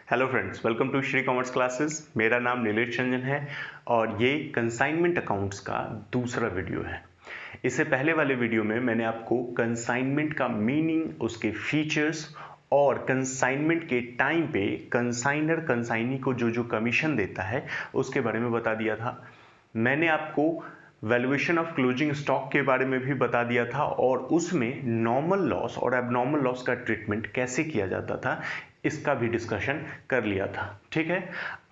Hello friends, welcome to Shri commerce classes. मेरा नाम नीलेश रंजन है और ये कंसाइनमेंट अकाउंट्स का दूसरा वीडियो है। इससे पहले वाले वीडियो में मैंने आपको कंसाइनमेंट का मीनिंग, उसके फीचर्स और कंसाइनमेंट के टाइम पे कंसाइनर कंसाइनी को जो जो कमीशन देता है उसके बारे में बता दिया था। मैंने आपको वैल्यूएशन ऑफ क्लोजिंग स्टॉक के बारे में भी बता दिया था और उसमें नॉर्मल लॉस और एबनॉर्मल लॉस का ट्रीटमेंट कैसे किया जाता था इसका भी डिस्कशन कर लिया था। ठीक है,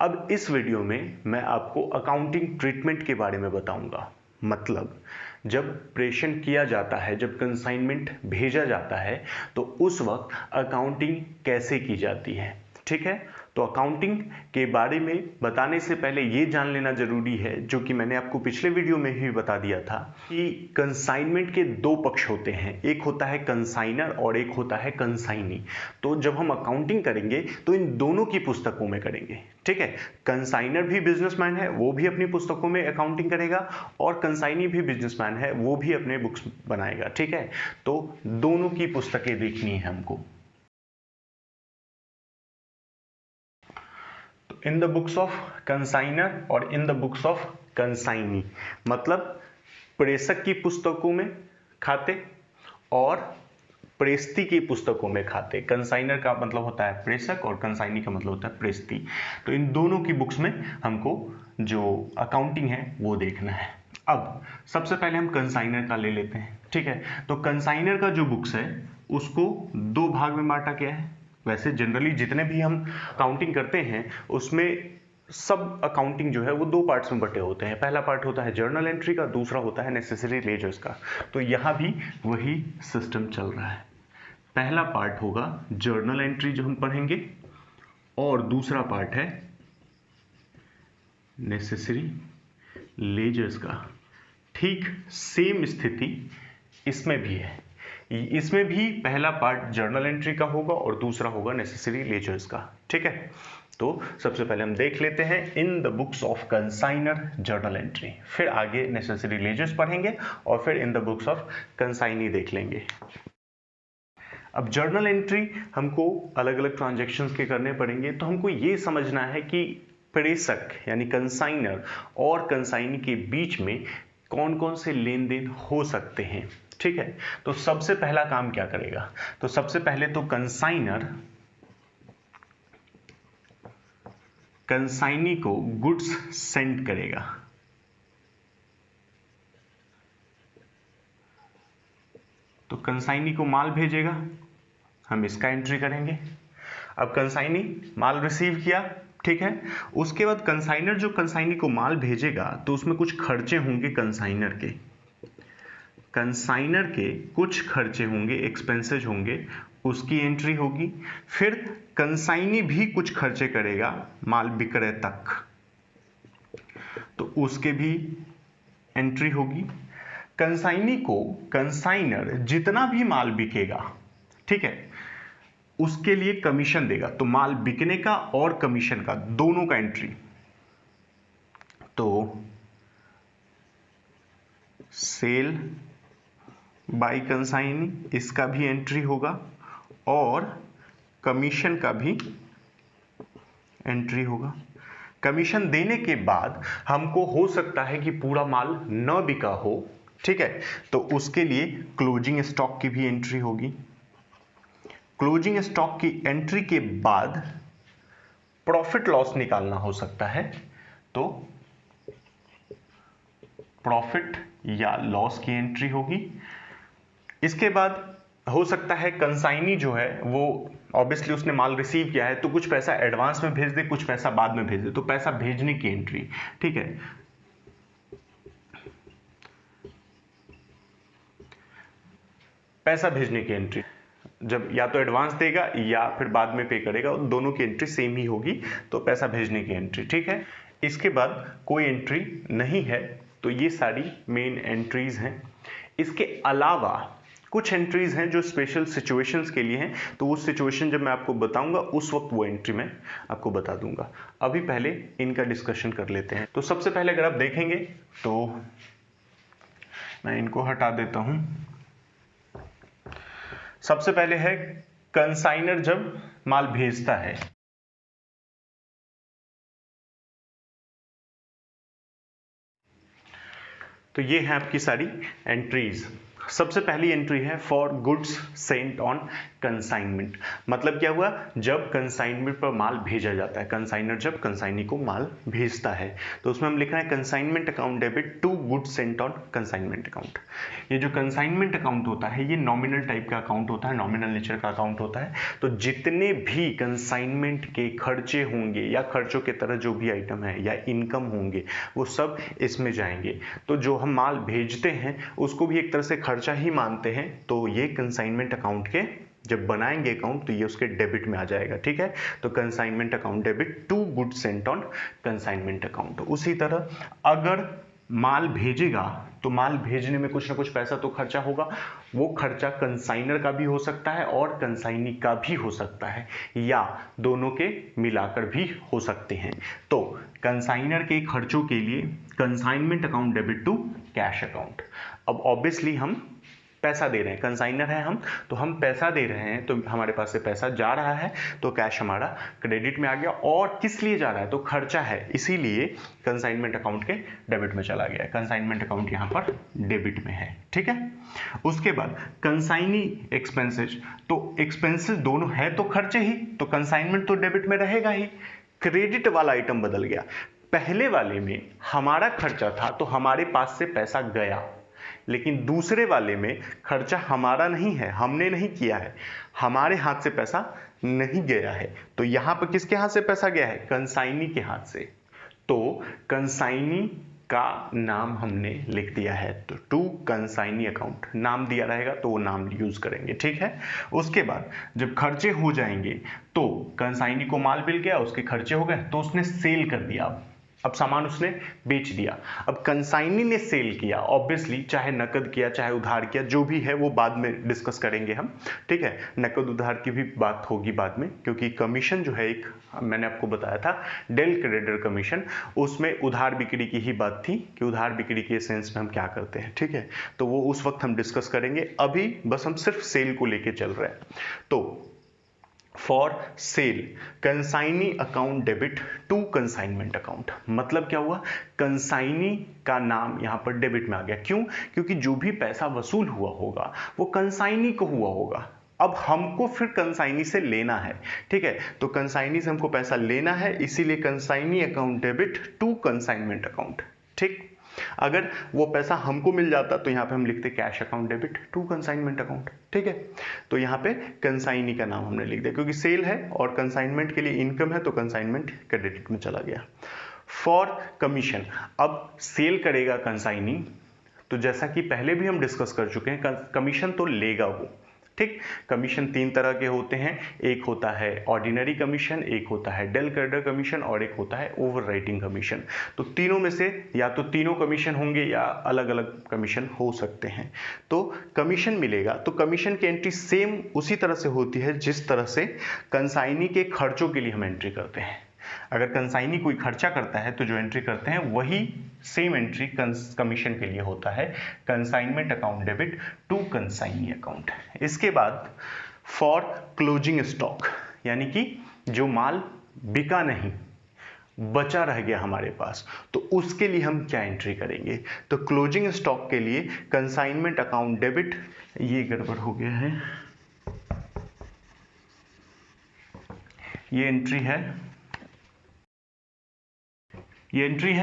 अब इस वीडियो में मैं आपको अकाउंटिंग ट्रीटमेंट के बारे में बताऊंगा। मतलब जब प्रेषण किया जाता है, जब कंसाइनमेंट भेजा जाता है तो उस वक्त अकाउंटिंग कैसे की जाती है। ठीक है, तो अकाउंटिंग के बारे में बताने से पहले ये जान लेना जरूरी है, जो कि मैंने आपको पिछले वीडियो में भी बता दिया था, कि कंसाइनमेंट के दो पक्ष होते हैं। एक होता है कंसाइनर और एक होता है कंसाइनी। तो जब हम अकाउंटिंग करेंगे तो इन दोनों की पुस्तकों में करेंगे। ठीक है, कंसाइनर भी बिजनेसमैन है, वो भी अपनी पुस्तकों में अकाउंटिंग करेगा और कंसाइनी भी बिजनेसमैन है, वो भी अपने बुक्स बनाएगा। ठीक है, तो दोनों की पुस्तकें देखनी है हमको। In the books of consignor और in the books of consignee, मतलब प्रेषक की पुस्तकों में खाते और प्रेस्ती की पुस्तकों में खाते। कंसाइनर का मतलब होता है प्रेषक और कंसाइनी का मतलब होता है प्रेस्ती। तो इन दोनों की बुक्स में हमको जो अकाउंटिंग है वो देखना है। अब सबसे पहले हम कंसाइनर का ले लेते हैं। ठीक है, तो कंसाइनर का जो बुक्स है उसको दो भाग में बांटा गया है। वैसे जनरली जितने भी हम अकाउंटिंग करते हैं उसमें सब अकाउंटिंग जो है वो दो पार्ट्स में बटे होते हैं। पहला पार्ट होता है जर्नल एंट्री का, दूसरा होता है नेसेसरी लेजर्स का। तो यहाँ भी वही सिस्टम चल रहा है। पहला पार्ट होगा जर्नल एंट्री जो हम पढ़ेंगे और दूसरा पार्ट है नेसेसरी लेजर्स का। ठीक सेम स्थिति इसमें भी है। इसमें भी पहला पार्ट जर्नल एंट्री का होगा और दूसरा होगा नेसेसरी लेजर्स का। ठीक है, तो सबसे पहले हम देख लेते हैं in the books of consignor journal entry, फिर आगे नेसेसरी लेजर्स पढ़ेंगे और फिर in the books of consignee देख लेंगे। अब जर्नल एंट्री हमको अलग अलग ट्रांजैक्शंस के करने पड़ेंगे, तो हमको ये समझना है कि प्रेषक यानी कंसाइनर और कंसाइनी के बीच में कौन कौन से लेन देन हो सकते हैं। ठीक है, तो सबसे पहला काम क्या करेगा, तो सबसे पहले तो कंसाइनर कंसाइनी को गुड्स सेंड करेगा। तो कंसाइनी को माल भेजेगा, हम इसका एंट्री करेंगे। अब कंसाइनी माल रिसीव किया, ठीक है, उसके बाद कंसाइनर जो कंसाइनी को माल भेजेगा तो उसमें कुछ खर्चे होंगे कंसाइनर के। कंसाइनर के कुछ खर्चे होंगे, एक्सपेंसेज होंगे, उसकी एंट्री होगी। फिर कंसाइनी भी कुछ खर्चे करेगा माल विक्रय तक, तो उसके भी एंट्री होगी। कंसाइनी को कंसाइनर जितना भी माल बिकेगा, ठीक है, उसके लिए कमीशन देगा। तो माल बिकने का और कमीशन का दोनों का एंट्री, तो सेल बाय कंसाइनी इसका भी एंट्री होगा और कमीशन का भी एंट्री होगा। कमीशन देने के बाद हमको हो सकता है कि पूरा माल न बिका हो, ठीक है, तो उसके लिए क्लोजिंग स्टॉक की भी एंट्री होगी। क्लोजिंग स्टॉक की एंट्री के बाद प्रॉफिट लॉस निकालना हो सकता है, तो प्रॉफिट या लॉस की एंट्री होगी। इसके बाद हो सकता है कंसाइनी जो है वो ऑब्वियसली उसने माल रिसीव किया है तो कुछ पैसा एडवांस में भेज दे, कुछ पैसा बाद में भेज दे, तो पैसा भेजने की एंट्री। ठीक है, पैसा भेजने की एंट्री जब या तो एडवांस देगा या फिर बाद में पे करेगा, दोनों की एंट्री सेम ही होगी, तो पैसा भेजने की एंट्री। ठीक है, इसके बाद कोई एंट्री नहीं है, तो ये सारी मेन एंट्रीज हैं। इसके अलावा कुछ एंट्रीज हैं जो स्पेशल सिचुएशंस के लिए हैं, तो वो सिचुएशन जब मैं आपको बताऊंगा उस वक्त वो एंट्री मैं आपको बता दूंगा। अभी पहले इनका डिस्कशन कर लेते हैं। तो सबसे पहले अगर आप देखेंगे तो मैं इनको हटा देता हूं। सबसे पहले है कंसाइनर जब माल भेजता है, तो ये है आपकी सारी एंट्रीज। सबसे पहली एंट्री है for goods sent on consignment. मतलब क्या हुआ, जब कंसाइनमेंट पर माल भेजा जाता है, कंसाइनर जब कंसाइनी को माल भेजता है, तो उसमें हम लिख रहे हैं consignment account debit to goods sent on consignment account. ये जो कंसाइनमेंट अकाउंट होता है, ये नॉमिनल टाइप का अकाउंट होता है, नॉमिनल नेचर का अकाउंट होता है। तो जितने भी कंसाइनमेंट के खर्चे होंगे या खर्चों के तरह जो भी आइटम है या इनकम होंगे, वो सब इसमें जाएंगे। तो जो हम माल भेजते हैं उसको भी एक तरह से खर्चा ही मानते हैं, तो ये कंसाइनमेंट अकाउंट के जब बनाएंगे अकाउंट तो ये उसके डेबिट में आ जाएगा। ठीक है, तो consignment account debit to goods sent on consignment account. उसी तरह अगर माल भेजेगा तो माल भेजने में कुछ ना कुछ पैसा तो खर्चा होगा, वो खर्चा कंसाइनर का भी हो सकता है और कंसाइनी का भी हो सकता है, या दोनों के मिलाकर भी हो सकते हैं। तो कंसाइनर के खर्चों के लिए consignment account debit to cash account. अब ऑब्वियसली हम पैसा दे रहे हैं, कंसाइनर है हम, तो हम पैसा दे रहे हैं, तो हमारे पास से पैसा जा रहा है, तो कैश हमारा क्रेडिट में आ गया। और किस लिए जा रहा है, तो खर्चा है, इसीलिए कंसाइनमेंट अकाउंट के डेबिट में चला गया। कंसाइनमेंट अकाउंट यहां पर डेबिट में है। ठीक है, उसके बाद कंसाइनी एक्सपेंसेस, तो एक्सपेंसेस दोनों है तो खर्चे ही, तो कंसाइनमेंट तो डेबिट में रहेगा ही। क्रेडिट वाला आइटम बदल गया, पहले वाले में हमारा खर्चा था तो हमारे पास से पैसा गया, लेकिन दूसरे वाले में खर्चा हमारा नहीं है, हमने नहीं किया है, हमारे हाथ से पैसा नहीं गया है। तो यहां पर किसके हाथ से पैसा गया है, कंसाइनी के हाथ से। तो कंसाइनी का नाम हमने लिख दिया है, तो टू कंसाइनी अकाउंट नाम दिया रहेगा तो वो नाम यूज करेंगे। ठीक है, उसके बाद जब खर्चे हो जाएंगे तो कंसाइनी को माल मिल गया, उसके खर्चे हो गए तो उसने सेल कर दिया, अब सामान उसने बेच दिया। अब कंसाइनी ने सेल किया, ऑब्वियसली चाहे नकद किया चाहे उधार किया, जो भी है वो बाद में डिस्कस करेंगे हम। ठीक है, नकद उधार की भी बात होगी बाद में, क्योंकि कमीशन जो है एक मैंने आपको बताया था डेल क्रेडिटर कमीशन, उसमें उधार बिक्री की ही बात थी कि उधार बिक्री के सेंस में हम क्या करते हैं। ठीक है, तो वो उस वक्त हम डिस्कस करेंगे, अभी बस हम सिर्फ सेल को लेके चल रहे हैं। तो for sale consignee account debit to consignment account. मतलब क्या हुआ, कंसाइनी का नाम यहां पर डेबिट में आ गया। क्यों, क्योंकि जो भी पैसा वसूल हुआ होगा वो कंसाइनी को हुआ होगा, अब हमको फिर कंसाइनी से लेना है। ठीक है, तो कंसाइनी से हमको पैसा लेना है, इसीलिए consignee account debit to consignment account. ठीक, अगर वो पैसा हमको मिल जाता तो यहां पे हम लिखते cash account debit to consignment account. ठीक है, तो यहां पे कंसाइनी का नाम हमने लिख दिया, क्योंकि सेल है और कंसाइनमेंट के लिए इनकम है, तो कंसाइनमेंट क्रेडिट में चला गया। फॉर कमीशन, अब सेल करेगा कंसाइनी, तो जैसा कि पहले भी हम डिस्कस कर चुके हैं, कमीशन तो लेगा वो। ठीक, कमीशन तीन तरह के होते हैं, एक होता है ऑर्डिनरी कमीशन, एक होता है डेल क्रेडिटर कमीशन और एक होता है ओवरराइटिंग कमीशन। तो तीनों में से या तो तीनों कमीशन होंगे या अलग अलग कमीशन हो सकते हैं। तो कमीशन मिलेगा, तो कमीशन की एंट्री सेम उसी तरह से होती है जिस तरह से कंसाइनी के खर्चों के लिए हम एंट्री करते हैं। अगर कंसाइनी कोई खर्चा करता है तो जो एंट्री करते हैं वही सेम एंट्री कमीशन के लिए होता है, consignment account debit to consignee account. इसके बाद फॉर क्लोजिंग स्टॉक, यानी कि जो माल बिका नहीं, बचा रह गया हमारे पास, तो उसके लिए हम क्या एंट्री करेंगे, तो क्लोजिंग स्टॉक के लिए कंसाइनमेंट अकाउंट डेबिट, ये गड़बड़ हो गया है, ये एंट्री है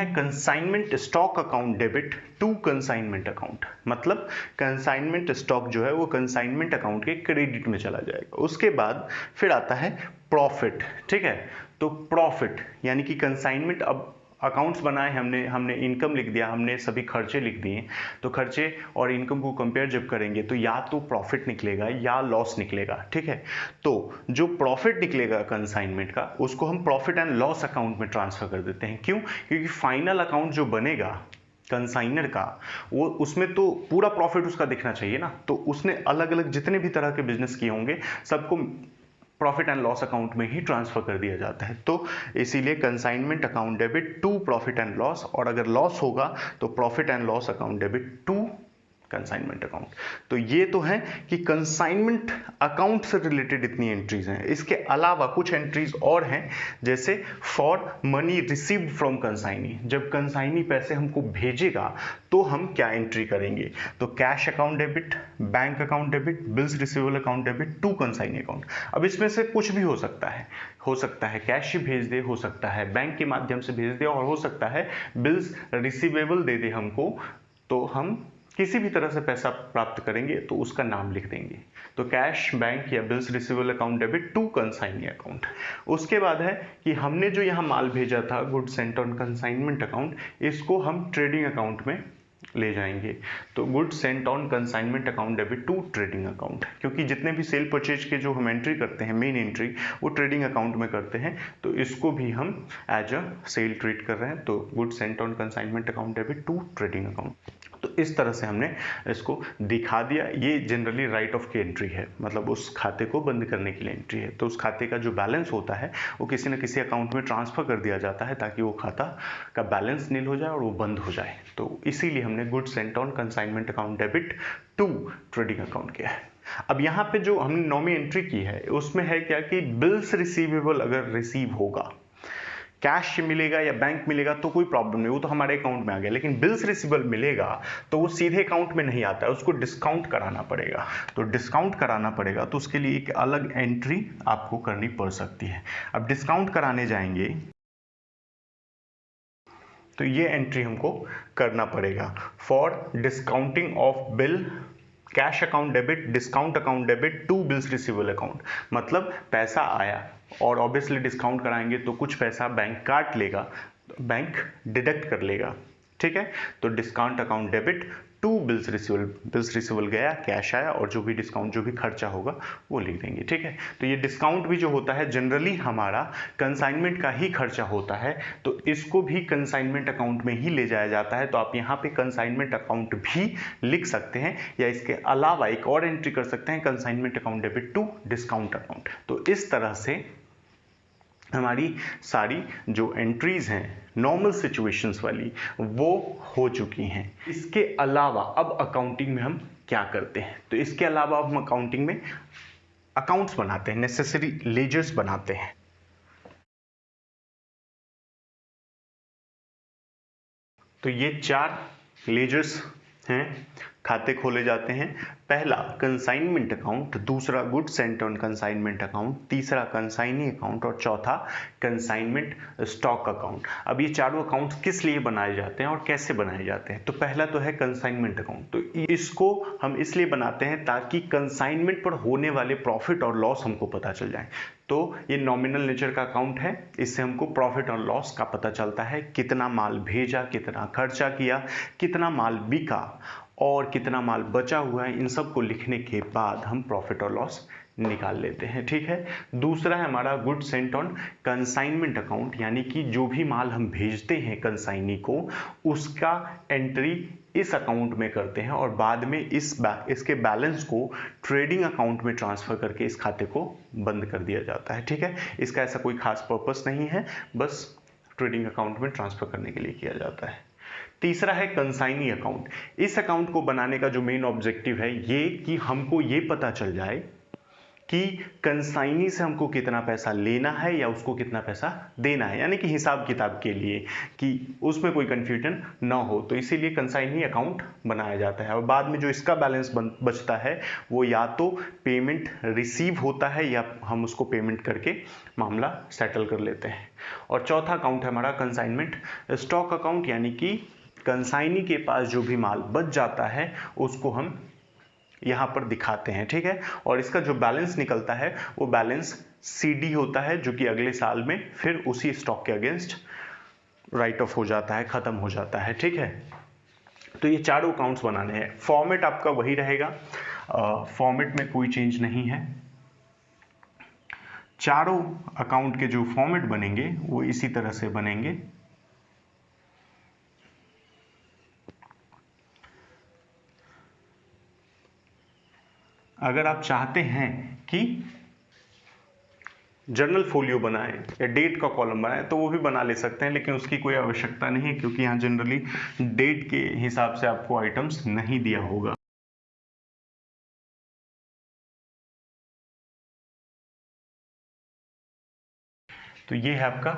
consignment stock account debit to consignment account. मतलब कंसाइनमेंट स्टॉक जो है वो कंसाइनमेंट अकाउंट के क्रेडिट में चला जाएगा। उसके बाद फिर आता है प्रॉफिट। ठीक है, तो प्रॉफिट यानी कि कंसाइनमेंट, अब अकाउंट्स बनाए हमने इनकम लिख दिया, हमने सभी खर्चे लिख दिए, तो खर्चे और इनकम को कंपेयर जब करेंगे तो या तो प्रॉफिट निकलेगा या लॉस निकलेगा। ठीक है, तो जो प्रॉफिट निकलेगा कंसाइनमेंट का, उसको हम प्रॉफिट एंड लॉस अकाउंट में ट्रांसफर कर देते हैं। क्यों, क्योंकि फाइनल अकाउंट जो बनेगा कंसाइनर का, वो उसमें तो पूरा प्रॉफिट उसका दिखना चाहिए ना, तो उसने अलग अलग जितने भी तरह के बिजनेस किए होंगे सबको प्रॉफिट एंड लॉस अकाउंट में ही ट्रांसफर कर दिया जाता है। तो इसीलिए consignment account debit to profit and loss, और अगर लॉस होगा तो profit and loss account debit to consignment account. तो ये तो है कि कंसाइनमेंट अकाउंट से रिलेटेड इतनी एंट्रीज हैं। इसके अलावा कुछ एंट्रीज और हैं, जैसे for money received from consignee, जब कंसाइनी पैसे हमको भेजेगा तो हम क्या एंट्री करेंगे। तो cash account debit, bank account debit, bills receivable account debit to consignee account. अब इसमें से कुछ भी हो सकता है कैश ही भेज दे, हो सकता है बैंक के माध्यम से भेज दे, और हो सकता है बिल्स रिसीवेबल दे दे हमको, तो हम किसी भी तरह से पैसा प्राप्त करेंगे तो उसका नाम लिख देंगे। तो कैश, बैंक या bills receivable account debit to consignee account. उसके बाद है कि हमने जो यहाँ माल भेजा था goods sent on consignment account, इसको हम ट्रेडिंग अकाउंट में ले जाएंगे। तो goods sent on consignment account debit to trading account, क्योंकि जितने भी सेल परचेज के जो हम एंट्री करते हैं, मेन एंट्री वो ट्रेडिंग अकाउंट में करते हैं, तो इसको भी हम एज अ सेल ट्रीट कर रहे हैं। तो goods sent on consignment account debit to trading account. तो इस तरह से हमने इसको दिखा दिया। ये जनरली राइट ऑफ की एंट्री है, मतलब उस खाते को बंद करने के लिए एंट्री है। तो उस खाते का जो बैलेंस होता है वो किसी न किसी अकाउंट में ट्रांसफर कर दिया जाता है ताकि वो खाता का बैलेंस नील हो जाए और वो बंद हो जाए। तो इसीलिए हमने goods sent on consignment account debit to trading account किया है। अब यहाँ पे जो हमने नॉमी एंट्री की है उसमें है क्या कि बिल्स रिसीवेबल अगर रिसीव होगा, कैश मिलेगा या बैंक मिलेगा तो कोई प्रॉब्लम नहीं, वो तो हमारे अकाउंट में आ गया। लेकिन बिल्स रिसीवेबल मिलेगा तो वो सीधे अकाउंट में नहीं आता है, उसको डिस्काउंट कराना पड़ेगा। तो डिस्काउंट कराना पड़ेगा तो उसके लिए एक अलग एंट्री आपको करनी पड़ सकती है। अब डिस्काउंट कराने जाएंगे तो ये एंट्री हमको करना पड़ेगा। For discounting of bill, cash account debit, discount account debit to bills receivable account. मतलब पैसा आया और ऑब्वियसली डिस्काउंट कराएंगे तो कुछ पैसा बैंक काट लेगा, बैंक डिडक्ट कर लेगा, ठीक है। तो discount account debit to bills receivable, bills receivable गया, कैश आया, और जो भी डिस्काउंट जो भी खर्चा होगा वो लिख देंगे, ठीक है। तो ये डिस्काउंट भी जो होता है जनरली हमारा कंसाइनमेंट का ही खर्चा होता है, तो इसको भी कंसाइनमेंट अकाउंट में ही ले जाया जाता है। तो आप यहाँ पे कंसाइनमेंट अकाउंट भी लिख सकते हैं, या इसके अलावा एक और एंट्री कर सकते हैं consignment account debit to discount account. तो इस तरह से हमारी सारी जो एंट्रीज हैं नॉर्मल सिचुएशंस वाली वो हो चुकी हैं। इसके अलावा अब अकाउंटिंग में हम क्या करते हैं, तो इसके अलावा अब हम अकाउंटिंग में अकाउंट्स बनाते हैं, नेसेसरी लेजर्स बनाते हैं। तो ये 4 लेजर्स हैं, खाते खोले जाते हैं। पहला कंसाइनमेंट अकाउंट, दूसरा goods sent on consignment account, तीसरा कंसाइनी अकाउंट और चौथा कंसाइनमेंट स्टॉक अकाउंट। अब ये चारों अकाउंट किस लिए बनाए जाते हैं और कैसे बनाए जाते हैं। तो पहला तो है कंसाइनमेंट अकाउंट। तो इसको हम इसलिए बनाते हैं ताकि कंसाइनमेंट पर होने वाले प्रॉफिट और लॉस हमको पता चल जाए। तो ये नॉमिनल नेचर का अकाउंट है, इससे हमको प्रॉफिट और लॉस का पता चलता है, कितना माल भेजा, कितना खर्चा किया, कितना माल बिका और कितना माल बचा हुआ है। इन सब को लिखने के बाद हम प्रॉफिट और लॉस निकाल लेते हैं, ठीक है। दूसरा है हमारा goods sent on consignment account, यानी कि जो भी माल हम भेजते हैं कंसाइनी को उसका एंट्री इस अकाउंट में करते हैं और बाद में इसके बैलेंस को ट्रेडिंग अकाउंट में ट्रांसफर करके इस खाते को बंद कर दिया जाता है, ठीक है। इसका ऐसा कोई खास पर्पस नहीं है, बस ट्रेडिंग अकाउंट में ट्रांसफर करने के लिए किया जाता है। तीसरा है कंसाइनी अकाउंट। इस अकाउंट को बनाने का जो मेन ऑब्जेक्टिव है ये कि हमको ये पता चल जाए कि कंसाइनी से हमको कितना पैसा लेना है या उसको कितना पैसा देना है, यानी कि हिसाब किताब के लिए कि उसमें कोई कंफ्यूजन ना हो। तो इसीलिए कंसाइनी अकाउंट बनाया जाता है और बाद में जो इसका बैलेंस बचता है वो या तो पेमेंट रिसीव होता है या हम उसको पेमेंट करके मामला सेटल कर लेते हैं। और चौथा अकाउंट है हमारा कंसाइनमेंट स्टॉक अकाउंट, यानी कि कंसाइनी के पास जो भी माल बच जाता है उसको हम यहाँ पर दिखाते हैं, ठीक है। और इसका जो बैलेंस निकलता है वो बैलेंस सीडी होता है, जो कि अगले साल में फिर उसी स्टॉक के अगेंस्ट राइट ऑफ हो जाता है, खत्म हो जाता है, ठीक है। तो ये चारों अकाउंट्स बनाने हैं। फॉर्मेट आपका वही रहेगा, फॉर्मेट में कोई चेंज नहीं है। चारों अकाउंट के जो फॉर्मेट बनेंगे वो इसी तरह से बनेंगे। अगर आप चाहते हैं कि जर्नल फोलियो बनाएं या डेट का कॉलम बनाएं तो वो भी बना ले सकते हैं, लेकिन उसकी कोई आवश्यकता नहीं है क्योंकि यहाँ जनरली डेट के हिसाब से आपको आइटम्स नहीं दिया होगा। तो ये है आपका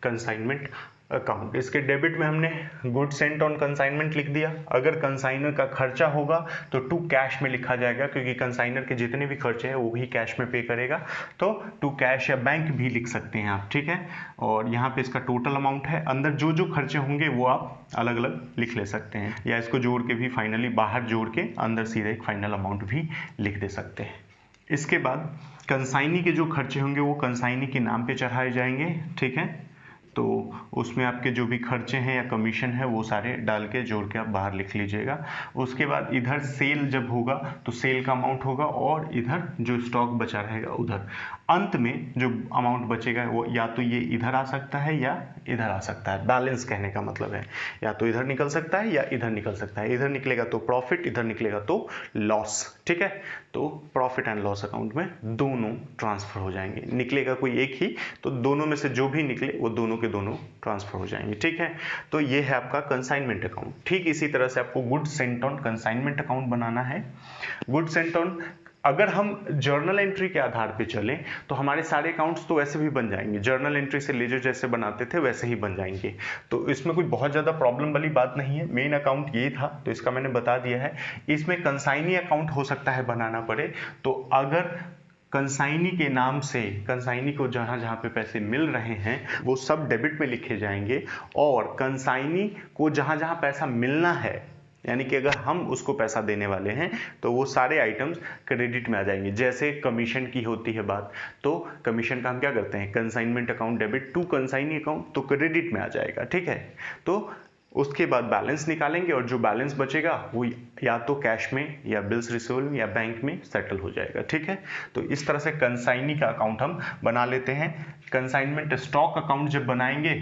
कंसाइनमेंट अकाउंट। इसके डेबिट में हमने गुड सेंट ऑन कंसाइनमेंट लिख दिया। अगर कंसाइनर का खर्चा होगा तो टू कैश में लिखा जाएगा, क्योंकि कंसाइनर के जितने भी खर्चे हैं वो भी कैश में पे करेगा, तो टू कैश या बैंक भी लिख सकते हैं आप, ठीक है। और यहाँ पे इसका टोटल अमाउंट है, अंदर जो जो खर्चे होंगे वो आप अलग अलग लिख ले सकते हैं, या इसको जोड़ के भी फाइनली बाहर जोड़ के अंदर सीधे एक फाइनल अमाउंट भी लिख दे सकते हैं। इसके बाद कंसाइनी के जो खर्चे होंगे वो कंसाइनी के नाम पे चढ़ाए जाएंगे, ठीक है। तो उसमें आपके जो भी खर्चे हैं या कमीशन है वो सारे डाल के जोड़ के आप बाहर लिख लीजिएगा। उसके बाद इधर सेल जब होगा तो सेल का अमाउंट होगा, और इधर जो स्टॉक बचा रहेगा उधर। अंत में जो अमाउंट बचेगा वो या तो ये इधर आ सकता है या इधर आ सकता है। बैलेंस कहने का मतलब है या तो इधर निकल सकता है या इधर निकल सकता है। इधर निकलेगा तो प्रॉफिट, इधर निकलेगा तो लॉस, ठीक है। तो प्रॉफिट एंड लॉस अकाउंट में दोनों ट्रांसफर हो जाएंगे। निकलेगा कोई एक ही तो दोनों में से जो भी निकले वो दोनों के दोनों ट्रांसफर हो जाएंगे, ठीक है। तो ये है आपका कंसाइनमेंट अकाउंट। ठीक इसी तरह से आपको good sent on consignment account बनाना है। गुड सेंट ऑन, अगर हम जर्नल एंट्री के आधार पे चलें तो हमारे सारे अकाउंट्स तो वैसे भी बन जाएंगे, जर्नल एंट्री से लेजर जैसे बनाते थे वैसे ही बन जाएंगे। तो इसमें कोई बहुत ज़्यादा प्रॉब्लम वाली बात नहीं है। मेन अकाउंट ये था तो इसका मैंने बता दिया है। इसमें कंसाइनी अकाउंट हो सकता है बनाना पड़े, तो अगर कंसाइनी के नाम से कंसाइनी को जहां जहां पे पैसे मिल रहे हैं वो सब डेबिट में लिखे जाएंगे, और कंसाइनी को जहां जहां पैसा मिलना है, यानी कि अगर हम उसको पैसा देने वाले हैं तो वो सारे आइटम्स क्रेडिट में आ जाएंगे। जैसे कमीशन की होती है बात, तो कमीशन का हम क्या करते हैं, consignment account debit to consignee account, तो क्रेडिट में आ जाएगा, ठीक है। तो उसके बाद बैलेंस निकालेंगे और जो बैलेंस बचेगा वो या तो कैश में या बिल्स रिसीवेबल या बैंक में सेटल हो जाएगा, ठीक है। तो इस तरह से कंसाइनी का अकाउंट हम बना लेते हैं। कंसाइनमेंट स्टॉक अकाउंट जब बनाएंगे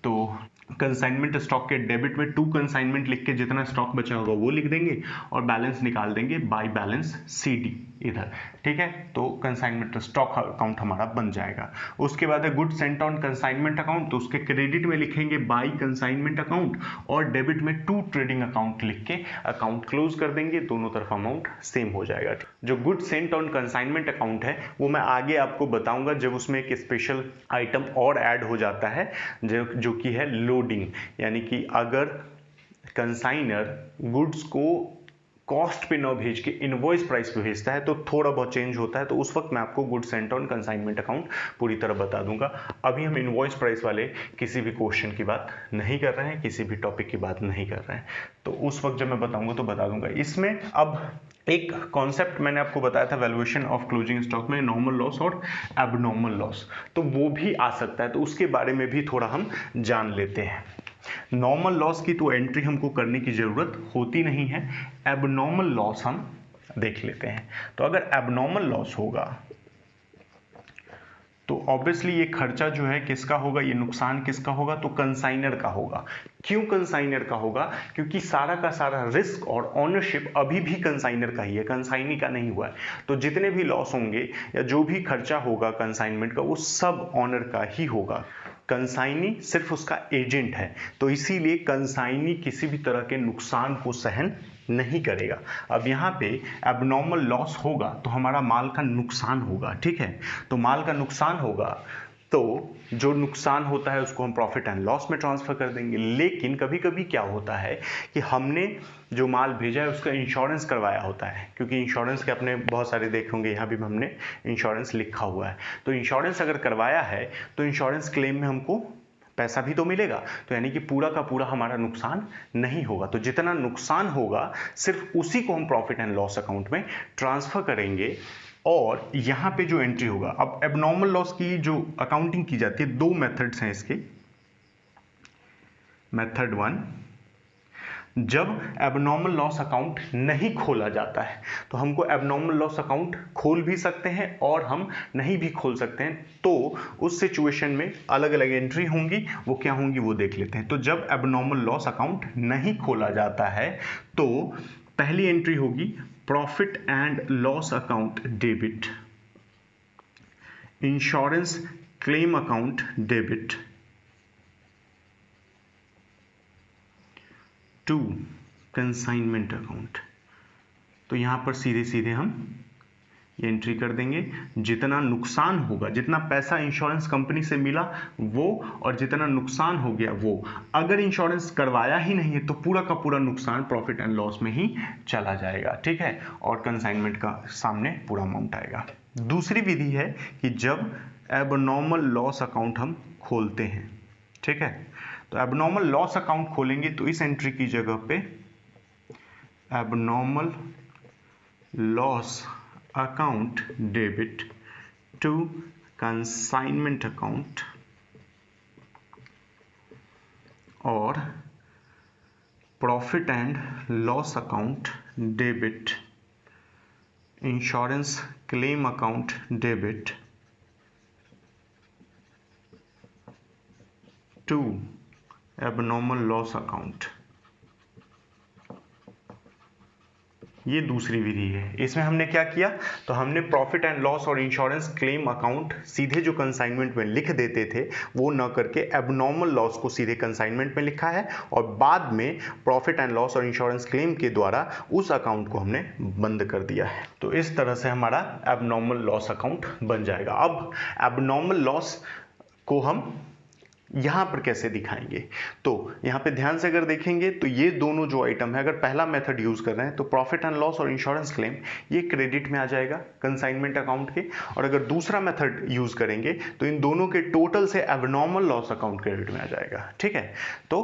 तो कंसाइनमेंट स्टॉक के डेबिट में टू कंसाइनमेंट लिख के जितना स्टॉक बचा होगा वो लिख देंगे और बैलेंस निकाल देंगे बाय बैलेंस CD इधर, ठीक है। तो कंसाइनमेंट स्टॉक अकाउंट हमारा बन जाएगा। उसके बाद है good sent on consignment account, तो उसके क्रेडिट में लिखेंगे बाय कंसाइनमेंट अकाउंट और डेबिट में टू ट्रेडिंग अकाउंट लिख के अकाउंट क्लोज कर देंगे, दोनों तरफ अमाउंट सेम हो जाएगा। जो good sent on consignment account है वो मैं आगे आपको बताऊंगा जब उसमें एक स्पेशल आइटम और ऐड हो जाता है जो कि है लोडिंग, यानी कि अगर कंसाइनर गुड्स को कॉस्ट पे ना भेज के इनवॉइस प्राइस पे भेजता है तो थोड़ा बहुत चेंज होता है, तो उस वक्त मैं आपको good sent on consignment account पूरी तरह बता दूंगा। अभी हम इनवॉइस प्राइस वाले किसी भी क्वेश्चन की बात नहीं कर रहे हैं, किसी भी टॉपिक की बात नहीं कर रहे हैं, तो उस वक्त जब मैं बताऊंगा तो बता दूंगा। इसमें अब एक कॉन्सेप्ट मैंने आपको बताया था वैल्यूएशन ऑफ क्लोजिंग स्टॉक में, नॉर्मल लॉस और एबनॉर्मल लॉस, तो वो भी आ सकता है, तो उसके बारे में भी थोड़ा हम जान लेते हैं। नॉर्मल लॉस की तो एंट्री हमको करने की जरूरत होती नहीं है, एबनॉर्मल लॉस हम देख लेते हैं। तो अगर एबनॉर्मल लॉस होगा तो ऑब्वियसली ये खर्चा जो है किसका होगा, ये नुकसान किसका होगा, तो कंसाइनर का होगा। क्यों कंसाइनर का होगा, क्योंकि सारा का सारा रिस्क और ऑनरशिप अभी भी कंसाइनर का ही है, कंसाइनी का नहीं हुआ है। तो जितने भी लॉस होंगे या जो भी खर्चा होगा कंसाइनमेंट का वो सब ऑनर का ही होगा। कंसाइनी सिर्फ उसका एजेंट है, तो इसीलिए कंसाइनी किसी भी तरह के नुकसान को सहन नहीं करेगा। अब यहाँ पे एबनॉर्मल लॉस होगा तो हमारा माल का नुकसान होगा, ठीक है। तो माल का नुकसान होगा तो जो नुकसान होता है उसको हम प्रॉफिट एंड लॉस में ट्रांसफर कर देंगे। लेकिन कभी कभी क्या होता है कि हमने जो माल भेजा है उसका इंश्योरेंस करवाया होता है, क्योंकि इंश्योरेंस के अपने बहुत सारे देखे होंगे, यहाँ भी हमने इंश्योरेंस लिखा हुआ है। तो इंश्योरेंस अगर करवाया है तो इंश्योरेंस क्लेम में हमको पैसा भी तो मिलेगा, तो यानी कि पूरा का पूरा हमारा नुकसान नहीं होगा। तो जितना नुकसान होगा सिर्फ उसी को हम प्रॉफिट एंड लॉस अकाउंट में ट्रांसफर करेंगे। और यहां पे जो एंट्री होगा, अब एबनॉर्मल लॉस की जो अकाउंटिंग की जाती है, दो मेथड्स हैं इसके। मेथड 1, जब एबनॉर्मल लॉस अकाउंट नहीं खोला जाता है तो हमको एबनॉर्मल लॉस अकाउंट खोल भी सकते हैं और हम नहीं भी खोल सकते हैं। तो उस सिचुएशन में अलग अलग एंट्री होंगी, वो क्या होंगी वो देख लेते हैं। तो जब एबनॉर्मल लॉस अकाउंट नहीं खोला जाता है तो पहली एंट्री होगी profit and loss account debit, insurance claim account debit to consignment account. तो यहां पर सीधे सीधे हम ये एंट्री कर देंगे। जितना नुकसान होगा, जितना पैसा इंश्योरेंस कंपनी से मिला वो, और जितना नुकसान हो गया वो, अगर इंश्योरेंस करवाया ही नहीं है तो पूरा का पूरा नुकसान प्रॉफिट एंड लॉस में ही चला जाएगा, ठीक है, और कंसाइनमेंट का सामने पूरा अमाउंट आएगा। दूसरी विधि है कि जब एबनॉर्मल लॉस अकाउंट हम खोलते हैं, ठीक है, तो एबनॉर्मल लॉस अकाउंट खोलेंगे तो इस एंट्री की जगह पे abnormal loss account debit to consignment account और profit and loss account debit insurance claim account debit to abnormal loss account, ये दूसरी विधि है। इसमें हमने क्या किया, तो हमने प्रॉफिट एंड लॉस और इंश्योरेंस क्लेम अकाउंट सीधे जो कंसाइनमेंट में लिख देते थे वो न करके एबनॉर्मल लॉस को सीधे कंसाइनमेंट में लिखा है और बाद में प्रॉफिट एंड लॉस और इंश्योरेंस क्लेम के द्वारा उस अकाउंट को हमने बंद कर दिया है। तो इस तरह से हमारा एबनॉर्मल लॉस अकाउंट बन जाएगा। अब एबनॉर्मल लॉस को हम यहां पर कैसे दिखाएंगे, तो यहां पे ध्यान से अगर देखेंगे तो ये दोनों जो आइटम है, अगर पहला मेथड यूज कर रहे हैं तो प्रॉफिट एंड लॉस और इंश्योरेंस क्लेम ये क्रेडिट में आ जाएगा कंसाइनमेंट अकाउंट के, और अगर दूसरा मेथड यूज करेंगे तो इन दोनों के टोटल से एबनॉर्मल लॉस अकाउंट क्रेडिट में आ जाएगा, ठीक है। तो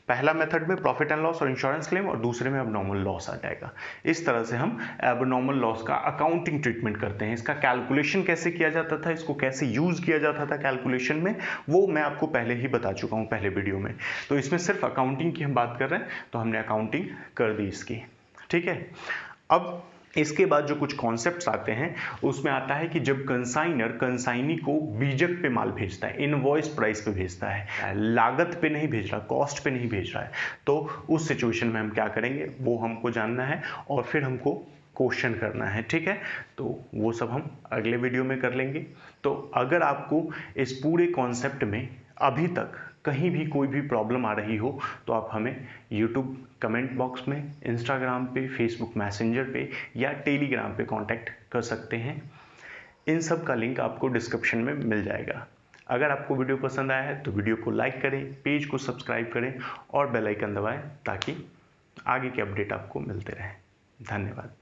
पहला मेथड में प्रॉफिट एंड लॉस और इंश्योरेंस क्लेम और दूसरे में एबनॉर्मल लॉस आ जाएगा। इस तरह से हम एबनॉर्मल लॉस का अकाउंटिंग ट्रीटमेंट करते हैं। इसका कैलकुलेशन कैसे किया जाता था, इसको कैसे यूज किया जाता था कैलकुलेशन में, वो मैं आपको पहले ही बता चुका हूं पहले वीडियो में। तो इसमें सिर्फ अकाउंटिंग की हम बात कर रहे हैं, तो हमने अकाउंटिंग कर दी इसकी, ठीक है। अब इसके बाद जो कुछ कॉन्सेप्ट्स आते हैं उसमें आता है कि जब कंसाइनर कंसाइनी को बीजक पे माल भेजता है, इनवॉइस प्राइस पे भेजता है, लागत पे नहीं भेज रहा, कॉस्ट पे नहीं भेज रहा है, तो उस सिचुएशन में हम क्या करेंगे वो हमको जानना है और फिर हमको क्वेश्चन करना है, ठीक है। तो वो सब हम अगले वीडियो में कर लेंगे। तो अगर आपको इस पूरे कॉन्सेप्ट में अभी तक कहीं भी कोई भी प्रॉब्लम आ रही हो तो आप हमें YouTube कमेंट बॉक्स में, इंस्टाग्राम पे, फेसबुक मैसेंजर पे या टेलीग्राम पे कांटेक्ट कर सकते हैं। इन सब का लिंक आपको डिस्क्रिप्शन में मिल जाएगा। अगर आपको वीडियो पसंद आया है तो वीडियो को लाइक करें, पेज को सब्सक्राइब करें और बेल आइकन दबाएं ताकि आगे के अपडेट आपको मिलते रहें। धन्यवाद।